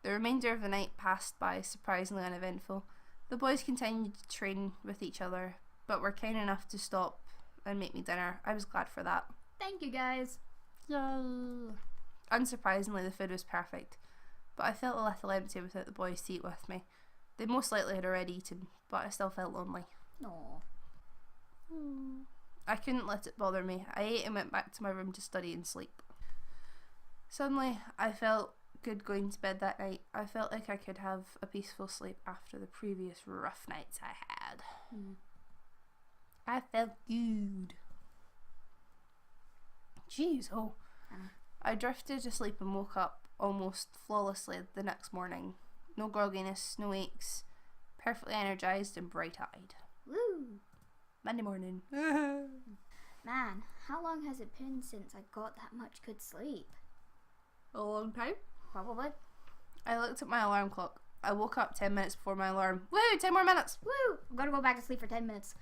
The remainder of the night passed by surprisingly uneventful. The boys continued to train with each other, but were kind enough to stop and make me dinner. I was glad for that. Thank you, guys. Yay. Unsurprisingly, the food was perfect, but I felt a little empty without the boys to eat with me. They most likely had already eaten, but I still felt lonely. No. I couldn't let it bother me. I ate and went back to my room to study and sleep. Suddenly, I felt good going to bed that night. I felt like I could have a peaceful sleep after the previous rough nights I had. I felt good. Jeez, I drifted to sleep and woke up almost flawlessly the next morning. No grogginess, no aches. Perfectly energised and bright-eyed. Woo! Monday morning. Man, how long has it been since I got that much good sleep? A long time? Probably. I looked at my alarm clock. I woke up 10 minutes before my alarm. Woo! 10 more minutes! Woo! I'm gonna go back to sleep for 10 minutes.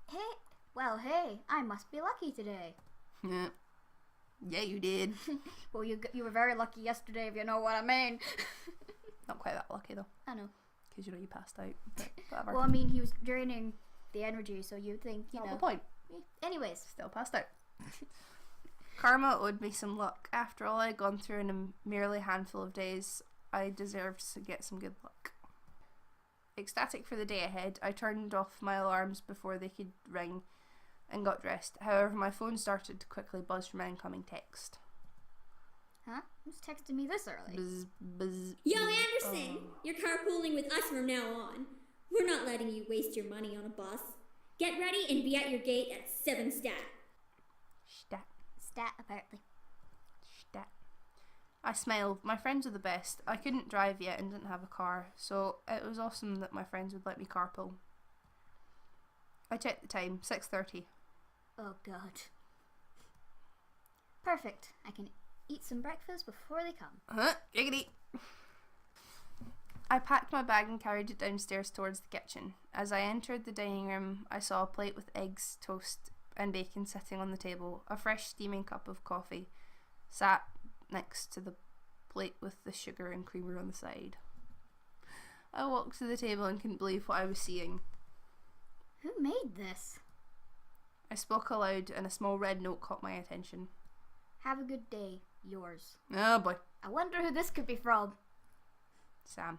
Hey, I must be lucky today. Yeah. Yeah, you did. Well, you were very lucky yesterday, if you know what I mean. Not quite that lucky, though. I know. Because, you passed out. But whatever. Well, I mean, he was draining the energy, so you'd think, Not the point. Anyways. Still passed out. Karma owed me some luck. After all I'd gone through in a merely handful of days, I deserved to get some good luck. Ecstatic for the day ahead, I turned off my alarms before they could ring and got dressed. However, my phone started to quickly buzz from an incoming text. Huh? Who's texting me this early? Buzz, buzz, Yo, Anderson! You're carpooling with us from now on. We're not letting you waste your money on a bus. Get ready and be at your gate at 7 stat. Stat, apparently. Stat. I smiled. My friends were the best. I couldn't drive yet and didn't have a car, so it was awesome that my friends would let me carpool. I checked the time, 6:30. Oh god. Perfect. I can eat some breakfast before they come. Giggity. I packed my bag and carried it downstairs towards the kitchen. As I entered the dining room, I saw a plate with eggs, toast, and bacon sitting on the table. A fresh steaming cup of coffee sat next to the plate with the sugar and creamer on the side. I walked to the table and couldn't believe what I was seeing. Who made this? I spoke aloud and a small red note caught my attention. Have a good day. Yours. Oh boy. I wonder who this could be from. Sam.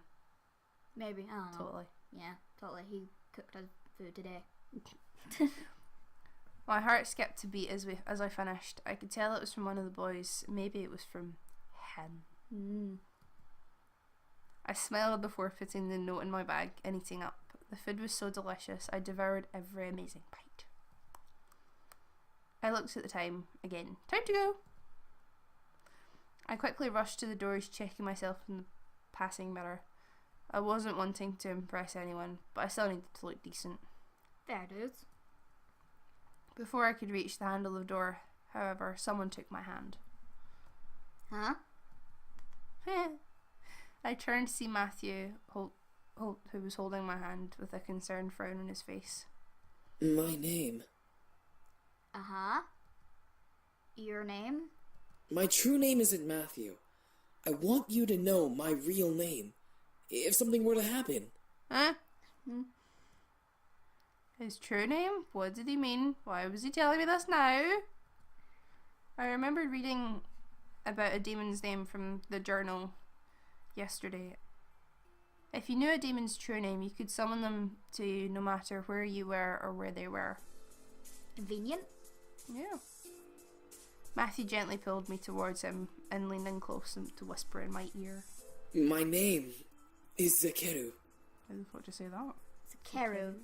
Maybe. I don't know. Totally. Yeah, totally. He cooked us food today. My heart skipped a beat as I finished. I could tell it was from one of the boys. Maybe it was from him. I smiled before putting the note in my bag and eating up. The food was so delicious, I devoured every amazing bite. I looked at the time again. Time to go! I quickly rushed to the doors, checking myself in the passing mirror. I wasn't wanting to impress anyone, but I still needed to look decent. Fair dudes. Before I could reach the handle of the door, however, someone took my hand. Huh? I turned to see Matthew Holt, who was holding my hand with a concerned frown on his face. My name. Uh-huh. Your name? My true name isn't Matthew. I want you to know my real name. If something were to happen. Huh? His true name? What did he mean? Why was he telling me this now? I remembered reading about a demon's name from the journal yesterday. If you knew a demon's true name, you could summon them to you no matter where you were or where they were. Convenient? Yeah. Matthew gently pulled me towards him and leaned in close to whisper in my ear. My name is Zakeru. How the fuck do you say that? Zakeru.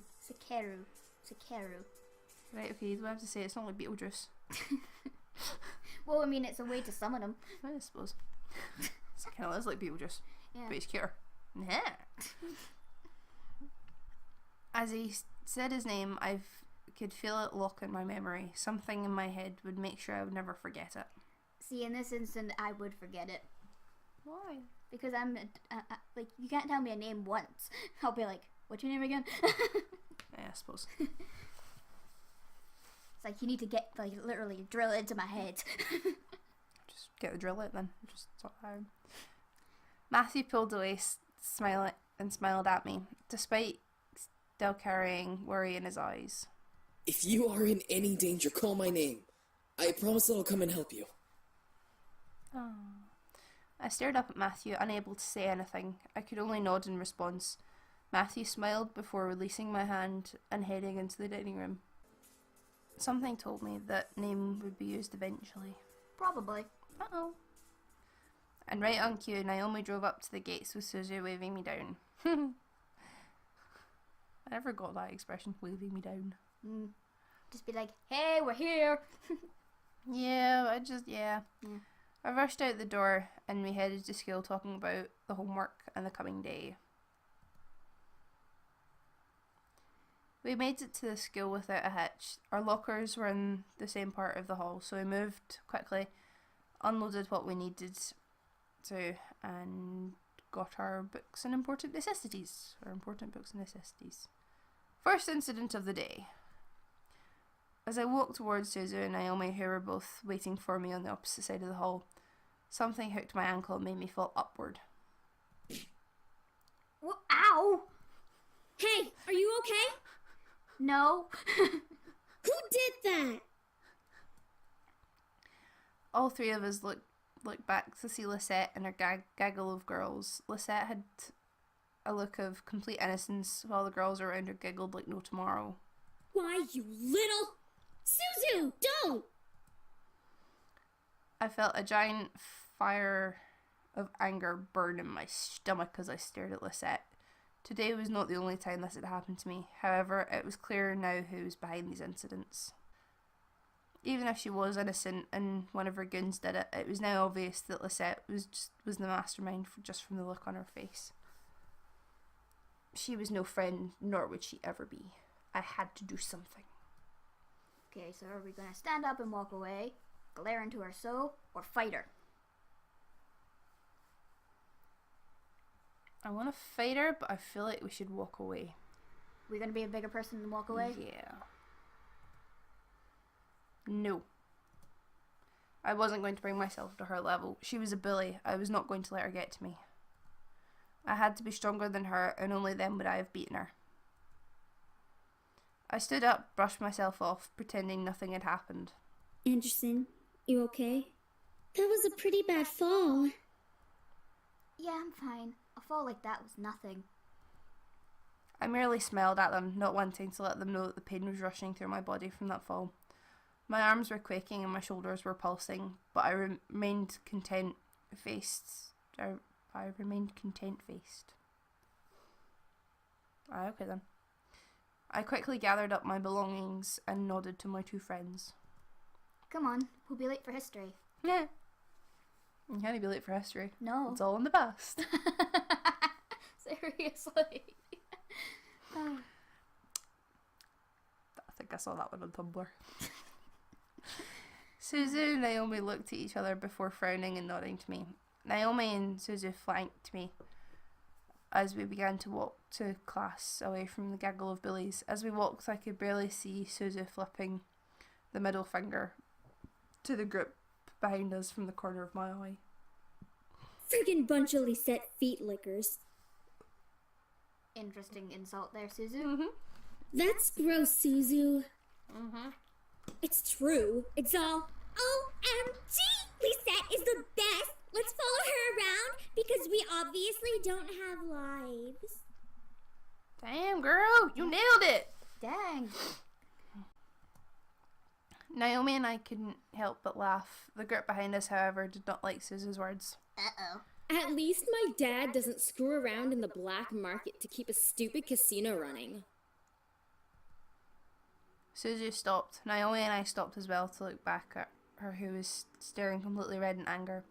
Right, okay, do I have to say it's not like Beetlejuice? Well, I mean, it's a way to summon him. I suppose. It's kind of is like Beetlejuice, Yeah. but he's cuter. Yeah. As he said his name, I could feel it lock in my memory. Something in my head would make sure I would never forget it. See, in this instant, I would forget it. Why? Because I'm, like, you can't tell me a name once. I'll be like, what's your name again? Yeah, I suppose. It's like, you need to get, like, literally drill it into my head. Just get the drill out then. Just sort it out. Matthew pulled away, smiled at me, despite still carrying worry in his eyes. If you are in any danger, call my name. I promise that I'll come and help you. Oh. I stared up at Matthew, unable to say anything. I could only nod in response. Matthew smiled before releasing my hand and heading into the dining room. Something told me that name would be used eventually. Probably. Uh-oh. And right on cue, Naomi drove up to the gates with Suzu waving me down. I never got that expression, waving me down. Just be like, hey, we're here. Yeah. I rushed out the door and we headed to school talking about the homework and the coming day. We made it to the school without a hitch. Our lockers were in the same part of the hall, so we moved quickly, unloaded what we needed to, and got our books and important necessities. First incident of the day. As I walked towards Suzu and Naomi, who were both waiting for me on the opposite side of the hall, something hooked my ankle and made me fall upward. Ow! Hey, are you okay? No. Who did that? All three of us looked back to see Lisette and her gaggle of girls. Lisette had a look of complete innocence, while the girls around her giggled like no tomorrow. Why, you little... Suzu, don't! I felt a giant fire of anger burn in my stomach as I stared at Lisette. Today was not the only time this had happened to me. However, it was clear now who was behind these incidents. Even if she was innocent and one of her goons did it, it was now obvious that Lisette was the mastermind just from the look on her face. She was no friend, nor would she ever be. I had to do something. Okay, so are we gonna stand up and walk away, glare into her soul, or fight her? I want to fight her, but I feel like we should walk away. We're gonna be a bigger person and walk away? Yeah. No. I wasn't going to bring myself to her level. She was a bully. I was not going to let her get to me. I had to be stronger than her, and only then would I have beaten her. I stood up, brushed myself off, pretending nothing had happened. Anderson, you okay? That was a pretty bad fall. Yeah, I'm fine. A fall like that was nothing. I merely smiled at them, not wanting to let them know that the pain was rushing through my body from that fall. My arms were quaking and my shoulders were pulsing, but I remained content-faced. Okay then. I quickly gathered up my belongings and nodded to my two friends. Come on, we'll be late for history. Yeah. You can't be late for history. No. It's all in the past. Seriously. I think I saw that one on Tumblr. Suzu and Naomi looked at each other before frowning and nodding to me. Naomi and Suzu flanked me as we began to walk to class away from the gaggle of bullies. As we walked, I could barely see Suzu flipping the middle finger to the group behind us from the corner of my eye. Friggin' bunch of Lisette feet lickers. Interesting insult there, Suzu. Mm-hmm. That's gross, Suzu. Mm-hmm. It's true. It's all OMG! Lisette is the best! Let's follow her around because we obviously don't have lives. Damn, girl, you nailed it! Dang. Naomi and I couldn't help but laugh. The group behind us, however, did not like Suzu's words. Uh-oh. At least my dad doesn't screw around in the black market to keep a stupid casino running. Suzu stopped. Naomi and I stopped as well to look back at her, who was staring completely red in anger.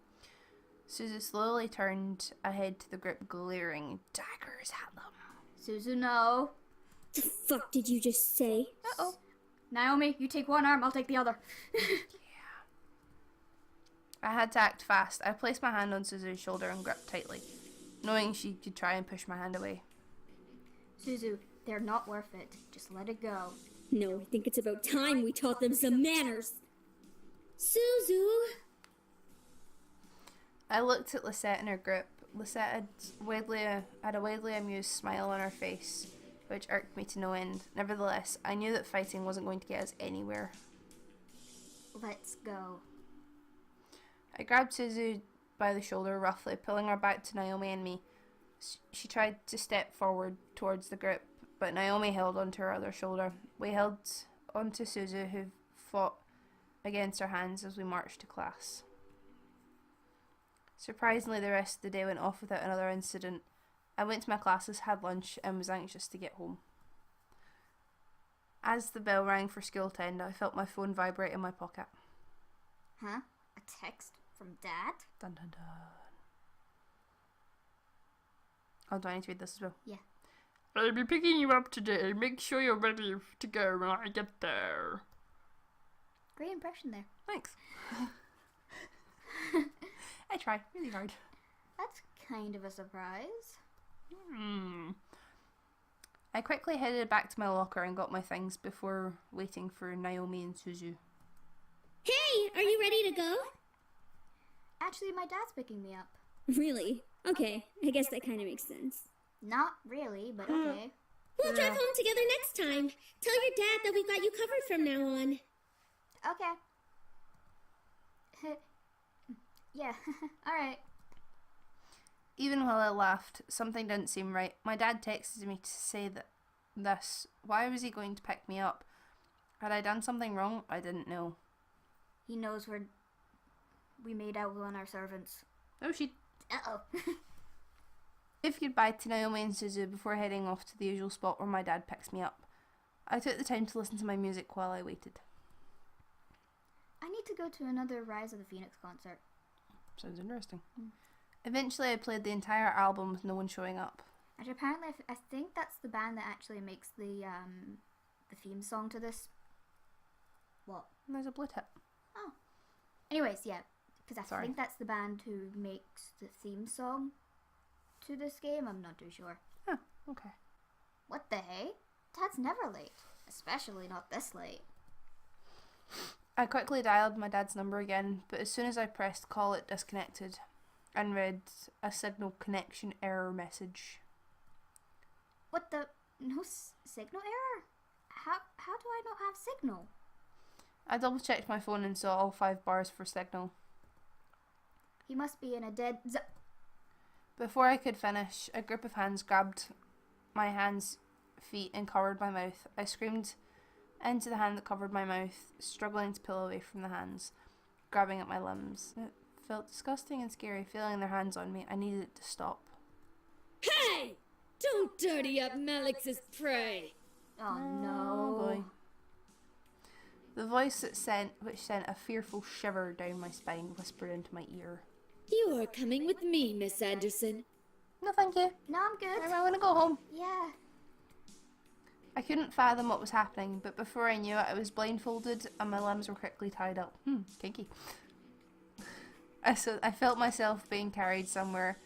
Suzu slowly turned ahead to the group, glaring daggers at them. Suzu, no. The fuck did you just say? Uh-oh. Naomi, you take one arm, I'll take the other. I had to act fast. I placed my hand on Suzu's shoulder and gripped tightly, knowing she could try and push my hand away. Suzu, they're not worth it. Just let it go. No, I think it's about time we taught them some manners. Suzu! I looked at Lisette and her group. Lisette had a widely amused smile on her face, which irked me to no end. Nevertheless, I knew that fighting wasn't going to get us anywhere. Let's go. I grabbed Suzu by the shoulder roughly, pulling her back to Naomi and me. She tried to step forward towards the group, but Naomi held onto her other shoulder. We held onto Suzu, who fought against our hands as we marched to class. Surprisingly, the rest of the day went off without another incident. I went to my classes, had lunch, and was anxious to get home. As the bell rang for school to end, I felt my phone vibrate in my pocket. Huh? A text from Dad? Dun dun dun. Oh, do I need to read this as well? Yeah. I'll be picking you up today. Make sure you're ready to go when I get there. Great impression there. Thanks. I try really hard. That's kind of a surprise. I quickly headed back to my locker and got my things before waiting for Naomi and Suzu. Hey, are you ready to go? Actually, my dad's picking me up. Really? Okay, I guess that kind of makes sense. Not really, but okay. We'll drive home together next time. Tell your dad that we've got you covered from now on. Okay. Yeah, alright. Even while I laughed, something didn't seem right. My dad texted me to say why was he going to pick me up? Had I done something wrong? I didn't know. He knows we made out with one of our servants. Oh, she... Uh-oh. If goodbye to Naomi and Suzu before heading off to the usual spot where my dad picks me up. I took the time to listen to my music while I waited. I need to go to another Rise of the Phoenix concert. Sounds interesting. Eventually I played the entire album with no one showing up. And apparently I think that's the band that actually makes the theme song to this. What? And there's a blue tip. Oh. Anyways, yeah. Because I Sorry. think that's the band who makes the theme song to this game. I'm not too sure. Oh, okay. What the hey? Dad's never late. Especially not this late. I quickly dialed my dad's number again, but as soon as I pressed call, it disconnected and read a signal connection error message. What the? No signal error? How do I not have signal? I double checked my phone and saw all 5 bars for signal. He must be in a dead Before I could finish, a group of hands grabbed my hands, feet, and covered my mouth. I screamed into the hand that covered my mouth, struggling to pull away from the hands, grabbing at my limbs. It felt disgusting and scary, feeling their hands on me. I needed it to stop. Hey! Don't dirty up Malix's prey! Oh no. Oh boy. The voice which sent a fearful shiver down my spine whispered into my ear. You are coming with me, Miss Anderson. No, thank you. No, I'm good. I want to go home. Yeah. I couldn't fathom what was happening, but before I knew it, I was blindfolded and my limbs were quickly tied up. Kinky. I felt myself being carried somewhere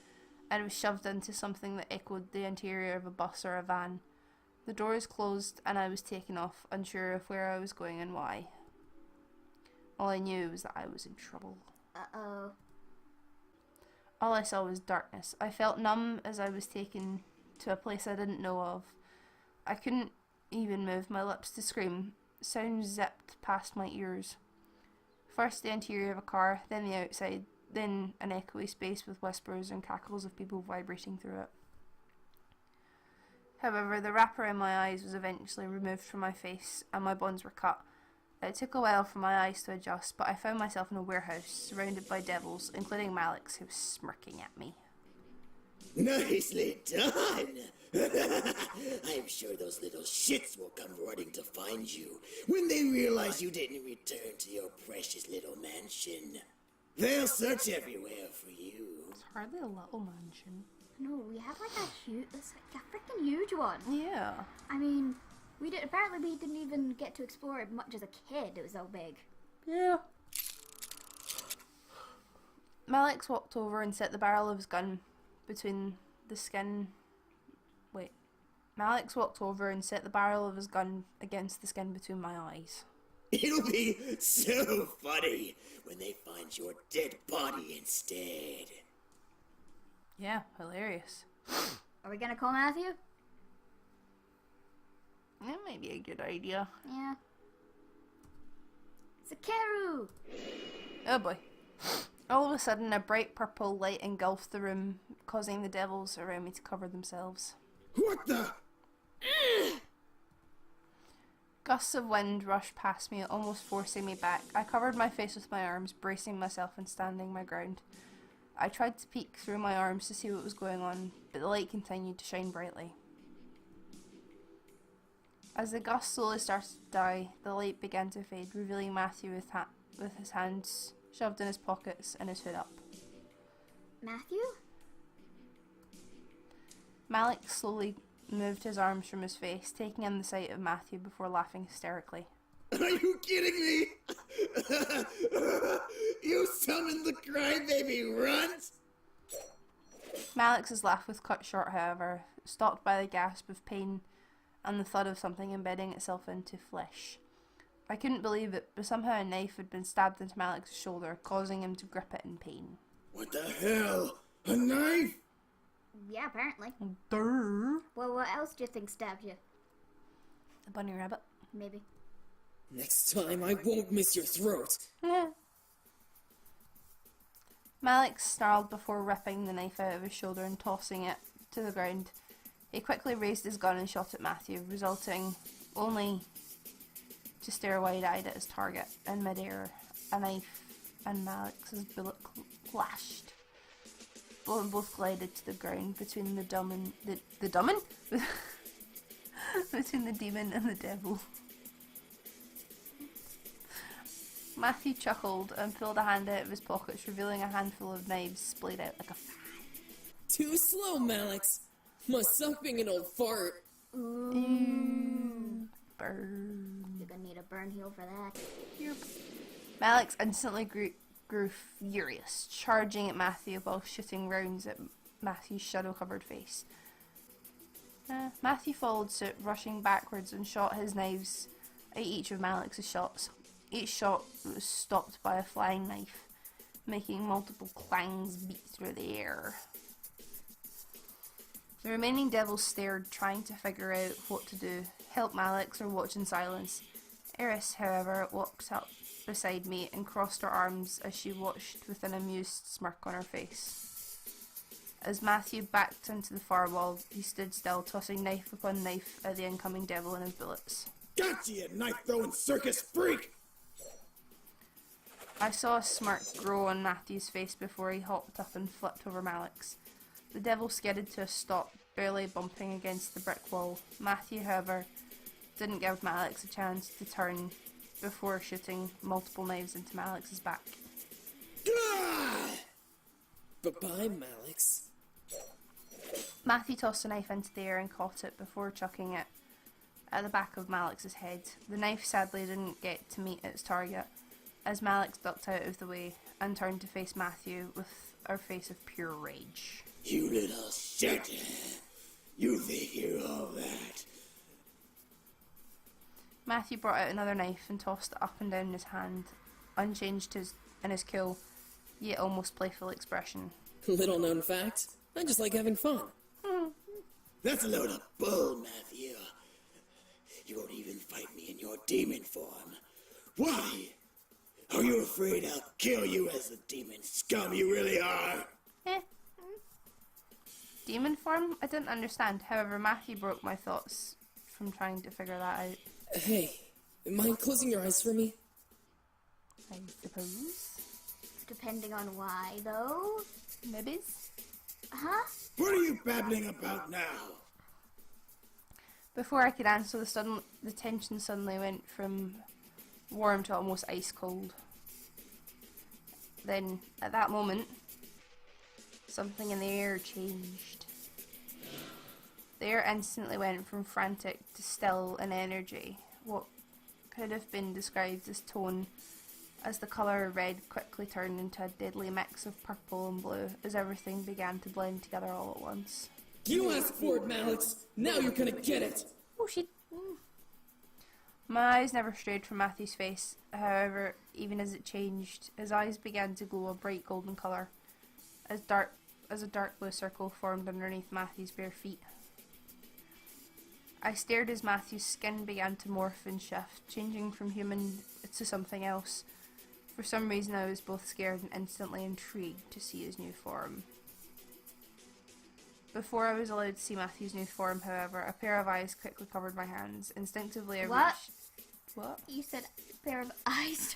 and was shoved into something that echoed the interior of a bus or a van. The doors closed and I was taken off, unsure of where I was going and why. All I knew was that I was in trouble. Uh-oh. All I saw was darkness. I felt numb as I was taken to a place I didn't know of. I couldn't even move my lips to scream. Sounds zipped past my ears. First the interior of a car, then the outside, then an echoey space with whispers and cackles of people vibrating through it. However, the wrapper in my eyes was eventually removed from my face and my bonds were cut. It took a while for my eyes to adjust, but I found myself in a warehouse surrounded by devils, including Malix, who was smirking at me. Nicely done! I'm sure those little shits will come running to find you when they realize you didn't return to your precious little mansion. They'll search everywhere for you. It's hardly a little mansion. No, we have like it's like a freaking huge one. Yeah. I mean, apparently we didn't even get to explore it much as a kid. It was so big. Yeah. Malix walked over and set the barrel of his gun between the skin... Wait. Alex walked over and set the barrel of his gun against the skin between my eyes. It'll be so funny when they find your dead body instead. Yeah, hilarious. Are we gonna call Matthew? That might be a good idea. Yeah. Sakeru! Oh boy. All of a sudden, a bright purple light engulfed the room, causing the devils around me to cover themselves. What the? Gusts of wind rushed past me, almost forcing me back. I covered my face with my arms, bracing myself and standing my ground. I tried to peek through my arms to see what was going on, but the light continued to shine brightly. As the gust slowly started to die, the light began to fade, revealing Matthew with his hands shoved in his pockets and his hood up. Matthew? Malik slowly moved his arms from his face, taking in the sight of Matthew before laughing hysterically. Are you kidding me? You summoned the crybaby runt? Malik's laugh was cut short, however, stopped by the gasp of pain and the thud of something embedding itself into flesh. I couldn't believe it, but somehow a knife had been stabbed into Malik's shoulder, causing him to grip it in pain. What the hell? A knife? Yeah, apparently. Durr. Well, what else do you think stabbed you? The bunny rabbit. Maybe. Next time I won't miss your throat. Malik snarled before ripping the knife out of his shoulder and tossing it to the ground. He quickly raised his gun and shot at Matthew, resulting only to stare wide-eyed at his target. In midair, a knife and Malik's bullet clashed. Both glided to the ground between the demon between the demon and the devil. Matthew chuckled and pulled a hand out of his pockets, revealing a handful of knives splayed out like a fan. Too slow, Malix. Must have been an old fart. Ooh. Burn. You're gonna need a burn heal for that. Yep. Malix instantly grew furious, charging at Matthew while shooting rounds at Matthew's shadow-covered face. Matthew followed suit, rushing backwards and shot his knives at each of Malix's shots. Each shot was stopped by a flying knife, making multiple clangs beat through the air. The remaining devils stared, trying to figure out what to do, help Malix or watch in silence. Eris, however, walked up beside me and crossed her arms as she watched with an amused smirk on her face. As Matthew backed into the far wall, he stood still, tossing knife upon knife at the incoming devil and his bullets. Gotcha, you knife-throwing circus freak! I saw a smirk grow on Matthew's face before he hopped up and flipped over Malix. The devil skidded to a stop, barely bumping against the brick wall. Matthew, however, didn't give Malix a chance to turn before shooting multiple knives into Malix's back. Bye-bye, Malix. Matthew tossed a knife into the air and caught it before chucking it at the back of Malix's head. The knife sadly didn't get to meet its target, as Malix ducked out of the way and turned to face Matthew with a face of pure rage. You little shit! You think you're all that? Matthew brought out another knife and tossed it up and down his hand, unchanged in his cool, yet almost playful expression. Little known fact, I just like having fun. That's a load of bull, Matthew. You won't even fight me in your demon form. Why? Are you afraid I'll kill you as the demon scum you really are? Demon form? I didn't understand. However, Matthew broke my thoughts from trying to figure that out. Hey, mind closing your eyes for me? I suppose. Depending on why, though. Maybe. Huh? What are you babbling about now? Before I could answer, the tension suddenly went from warm to almost ice cold. Then, at that moment, something in the air changed. The air instantly went from frantic to still in energy. What could have been described as tone, as the colour red quickly turned into a deadly mix of purple and blue as everything began to blend together all at once. You asked for it, Malix. Now you're gonna get it. Oh, shit. My eyes never strayed from Matthew's face. However, even as it changed, his eyes began to glow a bright golden colour, as a dark blue circle formed underneath Matthew's bare feet. I stared as Matthew's skin began to morph and shift, changing from human to something else. For some reason I was both scared and instantly intrigued to see his new form. Before I was allowed to see Matthew's new form, however, a pair of eyes quickly covered my hands. Instinctively I reached... What? You said a pair of eyes.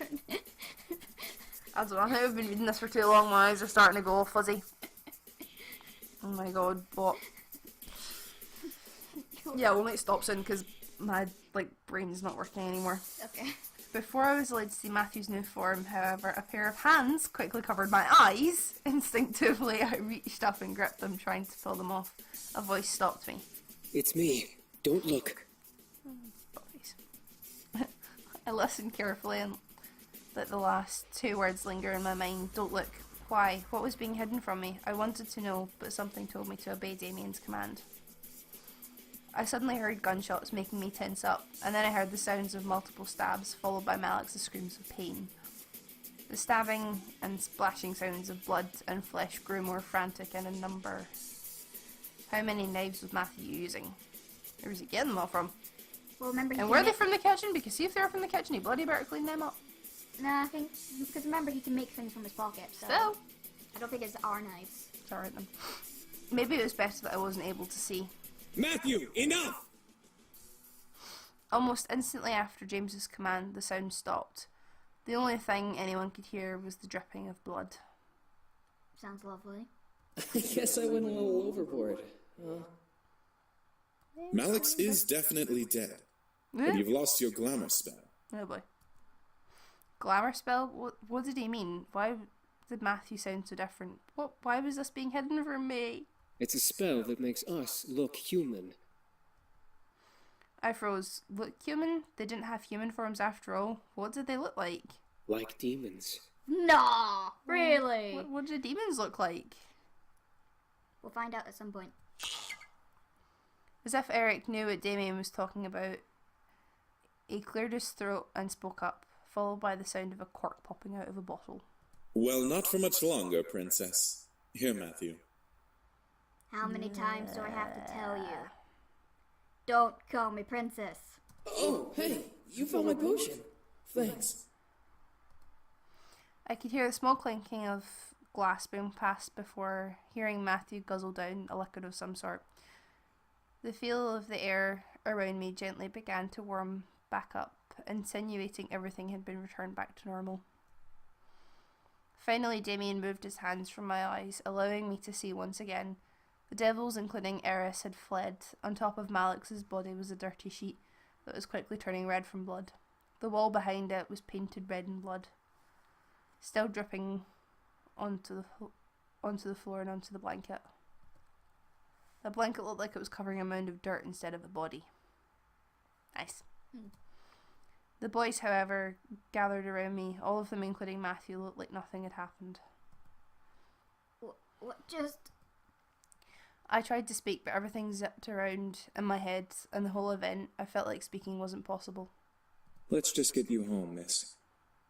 I don't know, I think I've been reading this for too long, my eyes are starting to go all fuzzy. Oh my god, what? Yeah, we'll make stop soon because my brain's not working anymore. Okay. Before I was allowed to see Matthew's new form, however, a pair of hands quickly covered my eyes. Instinctively, I reached up and gripped them, trying to pull them off. A voice stopped me. It's me. Don't look. Boys. I listened carefully and let the last two words linger in my mind. Don't look. Why? What was being hidden from me? I wanted to know, but something told me to obey Damien's command. I suddenly heard gunshots making me tense up, and then I heard the sounds of multiple stabs, followed by Malix's screams of pain. The stabbing and splashing sounds of blood and flesh grew more frantic and in number. How many knives was Matthew using? Where was he getting them all from? Well, remember. And were they from the kitchen? Because see if they were from the kitchen, he bloody better clean them up. Nah, I think because remember he can make things from his pocket. So I don't think it's our knives. Sorry then. Maybe it was better that I wasn't able to see. Matthew, enough! Almost instantly after James's command, the sound stopped. The only thing anyone could hear was the dripping of blood. Sounds lovely. I guess I went a little overboard. Malix is definitely dead. But you've lost your glamour spell. Oh boy. Glamour spell? What did he mean? Why did Matthew sound so different? Why was this being hidden from me? It's a spell that makes us look human. I froze. Look human? They didn't have human forms after all. What did they look like? Like demons. No, really? What did demons look like? We'll find out at some point. As if Erik knew what Damien was talking about, he cleared his throat and spoke up, followed by the sound of a cork popping out of a bottle. Well, not for much longer, Princess. Here, Matthew. How many times do I have to tell you? Don't call me princess. Oh, hey, you found my potion. Thanks. I could hear the small clinking of glass being passed before hearing Matthew guzzle down a liquid of some sort. The feel of the air around me gently began to warm back up, insinuating everything had been returned back to normal. Finally, Damien moved his hands from my eyes, allowing me to see once again. The devils, including Eris, had fled. On top of Malix's body was a dirty sheet that was quickly turning red from blood. The wall behind it was painted red in blood, still dripping onto the floor and onto the blanket. The blanket looked like it was covering a mound of dirt instead of a body. Nice. The boys, however, gathered around me. All of them, including Matthew, looked like nothing had happened. What just... I tried to speak, but everything zipped around in my head, and the whole event, I felt like speaking wasn't possible. Let's just get you home, miss.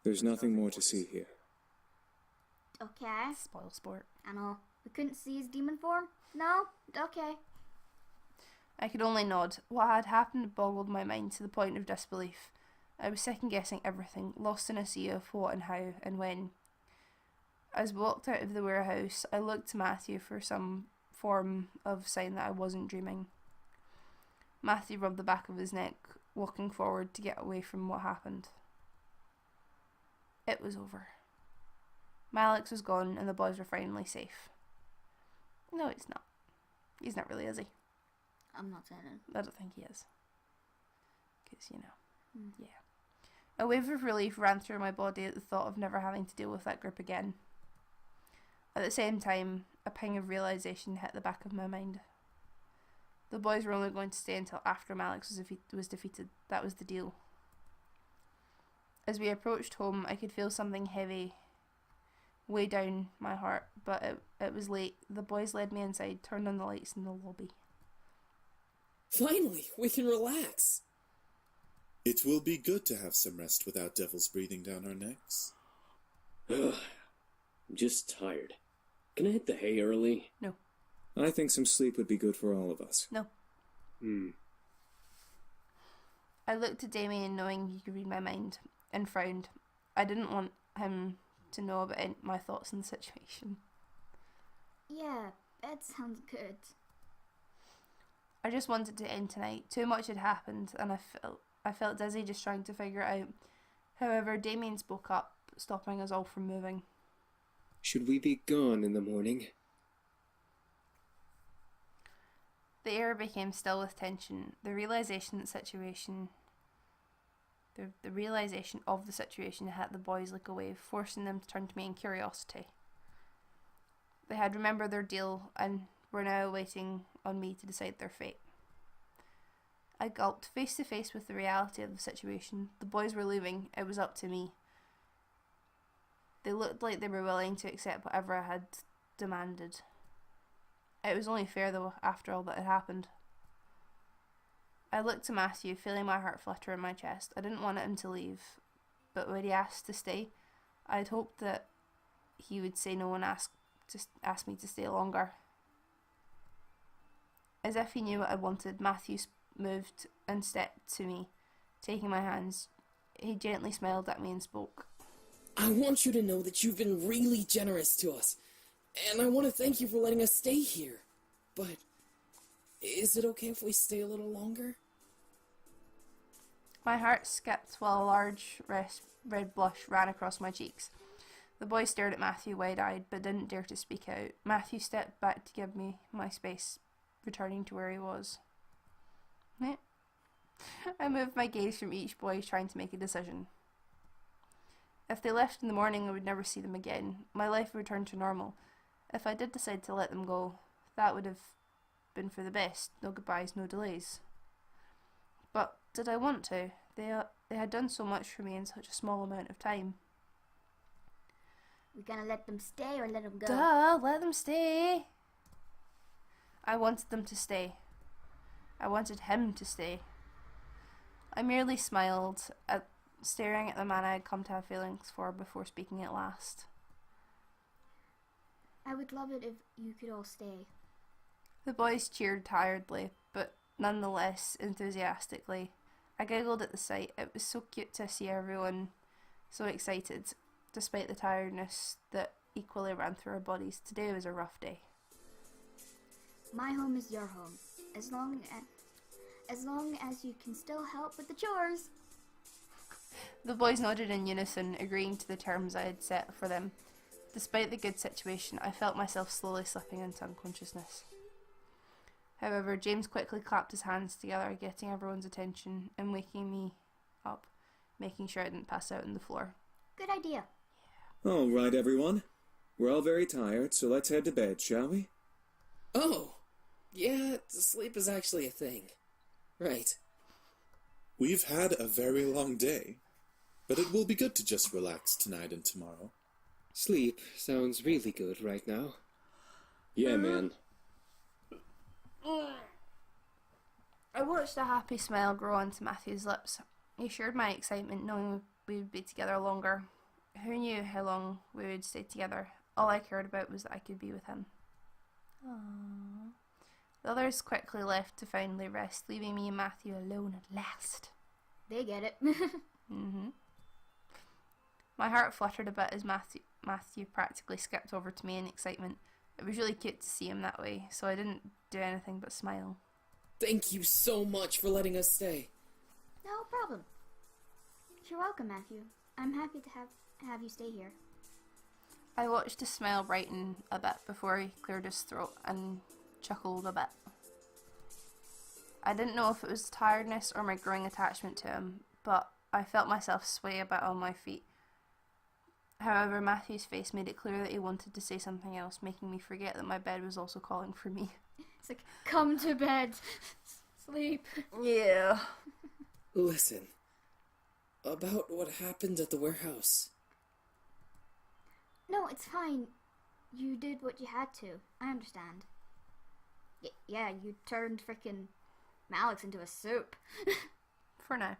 There's nothing more to see here. Okay. Spoil sport. I know. We couldn't see his demon form? No? Okay. I could only nod. What had happened boggled my mind to the point of disbelief. I was second-guessing everything, lost in a sea of what and how and when. As we walked out of the warehouse, I looked to Matthew for some form of sign that I wasn't dreaming. Matthew rubbed the back of his neck, walking forward to get away from what happened. It was over. Malix was gone and the boys were finally safe. No, it's not. He's not really, is he? I'm not saying it. I don't think he is. Because, yeah. A wave of relief ran through my body at the thought of never having to deal with that group again. At the same time, a pang of realisation hit the back of my mind. The boys were only going to stay until after Malix was defeated. That was the deal. As we approached home, I could feel something heavy way down my heart, but it was late. The boys led me inside, turned on the lights in the lobby. Finally, we can relax. It will be good to have some rest without devils breathing down our necks. I'm just tired. Can I hit the hay early? No. I think some sleep would be good for all of us. No. I looked at Damien knowing he could read my mind and frowned. I didn't want him to know about my thoughts on the situation. Yeah, that sounds good. I just wanted to end tonight. Too much had happened and I felt dizzy just trying to figure it out. However, Damien spoke up, stopping us all from moving. Should we be gone in the morning? The air became still with tension. The realization of the situation had the boys like a wave, forcing them to turn to me in curiosity. They had remembered their deal and were now waiting on me to decide their fate. I gulped, face to face with the reality of the situation. The boys were leaving. It was up to me. They looked like they were willing to accept whatever I had demanded. It was only fair, though, after all that had happened. I looked to Matthew, feeling my heart flutter in my chest. I didn't want him to leave, but when he asked to stay, I had hoped that he would say no and ask me to stay longer. As if he knew what I wanted, Matthew moved and stepped to me, taking my hands. He gently smiled at me and spoke. I want you to know that you've been really generous to us, and I want to thank you for letting us stay here. But is it okay if we stay a little longer? My heart skipped while a large red blush ran across my cheeks. The boy stared at Matthew wide-eyed, but didn't dare to speak out. Matthew stepped back to give me my space, returning to where he was. I moved my gaze from each boy, trying to make a decision. If they left in the morning, I would never see them again. My life would return to normal. If I did decide to let them go, that would have been for the best. No goodbyes, no delays. But did I want to? They had done so much for me in such a small amount of time. We gonna let them stay or let them go? Duh, let them stay. I wanted them to stay. I wanted him to stay. I merely smiled, staring at the man I had come to have feelings for before speaking at last. I would love it if you could all stay. The boys cheered tiredly, but nonetheless enthusiastically. I giggled at the sight. It was so cute to see everyone so excited, despite the tiredness that equally ran through our bodies. Today was a rough day. My home is your home, as long as you can still help with the chores. The boys nodded in unison, agreeing to the terms I had set for them. Despite the good situation, I felt myself slowly slipping into unconsciousness. However, James quickly clapped his hands together, getting everyone's attention and waking me up, making sure I didn't pass out on the floor. Good idea. All right, everyone. We're all very tired, so let's head to bed, shall we? Oh, yeah, sleep is actually a thing. Right. We've had a very long day, but it will be good to just relax tonight and tomorrow. Sleep sounds really good right now. Yeah, man. I watched a happy smile grow onto Matthew's lips. He shared my excitement knowing we would be together longer. Who knew how long we would stay together? All I cared about was that I could be with him. Aww. The others quickly left to finally rest, leaving me and Matthew alone at last. They get it. My heart fluttered a bit as Matthew practically skipped over to me in excitement. It was really cute to see him that way, so I didn't do anything but smile. Thank you so much for letting us stay. No problem. You're welcome, Matthew. I'm happy to have you stay here. I watched his smile brighten a bit before he cleared his throat and chuckled a bit. I didn't know if it was tiredness or my growing attachment to him, but I felt myself sway a bit on my feet. However, Matthew's face made it clear that he wanted to say something else, making me forget that my bed was also calling for me. It's like, come to bed. Sleep. Yeah. Listen, about what happened at the warehouse. No, it's fine. You did what you had to. I understand. Yeah, you turned frickin' Malix into a soup. For now.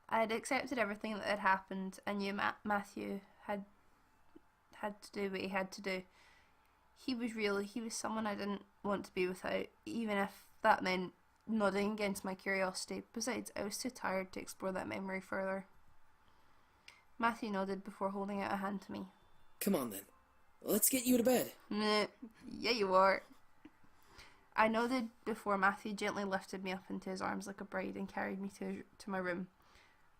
I had accepted everything that had happened. I knew Matthew had to do what he had to do. He was someone I didn't want to be without, even if that meant nodding against my curiosity. Besides, I was too tired to explore that memory further. Matthew nodded before holding out a hand to me. Come on then. Let's get you to bed. Nah, yeah you are. I nodded before Matthew gently lifted me up into his arms like a bride and carried me to my room.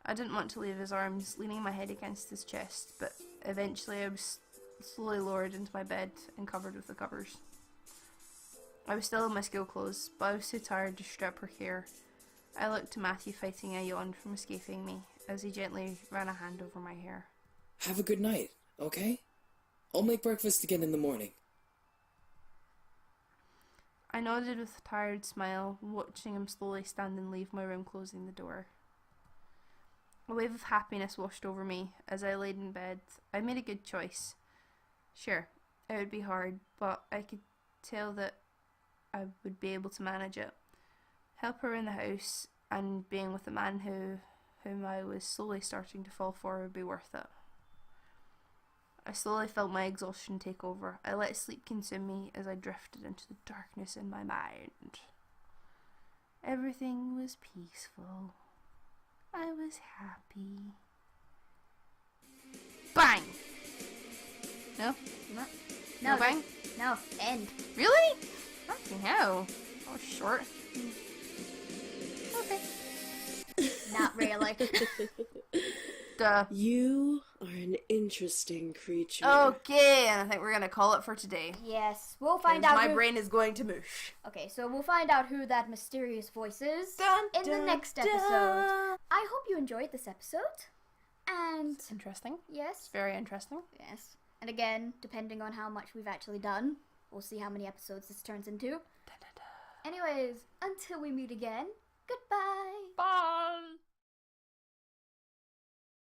I didn't want to leave his arms, leaning my head against his chest, but eventually I was slowly lowered into my bed and covered with the covers. I was still in my school clothes, but I was too tired to strip or care. I looked to Matthew fighting a yawn from escaping me as he gently ran a hand over my hair. Have a good night, okay? I'll make breakfast again in the morning. I nodded with a tired smile, watching him slowly stand and leave my room, closing the door. A wave of happiness washed over me as I laid in bed. I made a good choice. Sure, it would be hard, but I could tell that I would be able to manage it. Help her in the house, and being with a man whom I was slowly starting to fall for would be worth it. I slowly felt my exhaustion take over. I let sleep consume me as I drifted into the darkness in my mind. Everything was peaceful. I was happy. Bang! No? No bang? No, end. Really? Fucking hell. That was short. Okay. Not really. Duh. You are an interesting creature. Okay, and I think we're gonna call it for today. Yes, we'll find out. My brain is going to mush. Okay, so we'll find out who that mysterious voice is Dun, in dun, the next dun. episode. I hope you enjoyed this episode. And It's interesting. yes, It's very interesting. yes. And again, depending on how much we've actually done, we'll see how many episodes this turns into. Dun, dun, dun. Anyways, until we meet again, goodbye. Bye.